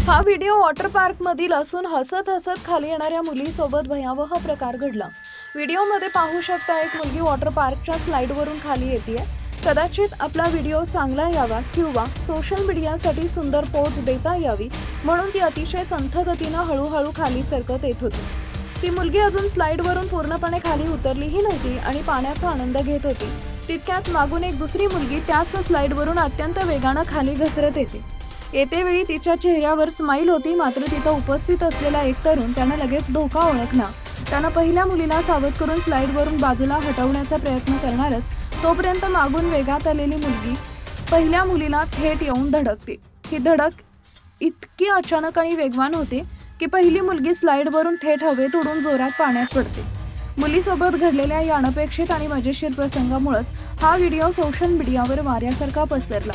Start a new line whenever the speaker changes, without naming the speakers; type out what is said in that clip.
हा video water park मधील असून हसत हसत खाली येणाऱ्या मुलीसोबत भयावह प्रकार घडला। व्हिडिओमध्ये पाहू शकता एक मुलगी वॉटर पार्कच्या स्लाइडवरून खाली येते। कदाचित आपला व्हिडिओ चांगला यावा किंवा सोशल मीडियासाठी सुंदर पोज देता यावी म्हणून ती अतिशय संथ गतीने हळूहळू खाली सरकत येत होती। ती मुलगी अजून स्लाइडवरून पूर्णपणे खाली उतरलीही नव्हती आणि पाण्याचा आनंद घेत होती। तितक्यात मागून एक दुसरी मुलगी त्याच स्लाइडवरून अत्यंत वेगाने खाली घसरत येते। येतेवेळी तिच्या चेहऱ्यावर स्माईल होती, मात्र तिथं उपस्थित असलेला एक तरुण त्यानं लगेच धोका ओळखला। त्यानं पहिल्या मुलीला सावध करून स्लाइडवरून बाजूला हटवण्याचा प्रयत्न करणारच तोपर्यंत मागून वेगात आलेली मुलगी पहिल्या मुलीला थेट येऊन धडकते। ही धडक इतकी अचानक आणि वेगवान होते की पहिली मुलगी स्लाइडवरून थेट हवेत उडून जोरात पाण्यात पडते। मुलीसोबत घडलेल्या या अनपेक्षित आणि मजेशीर प्रसंगामुळे हा व्हिडिओ सोशल मीडियावर वाऱ्यासारखा पसरला।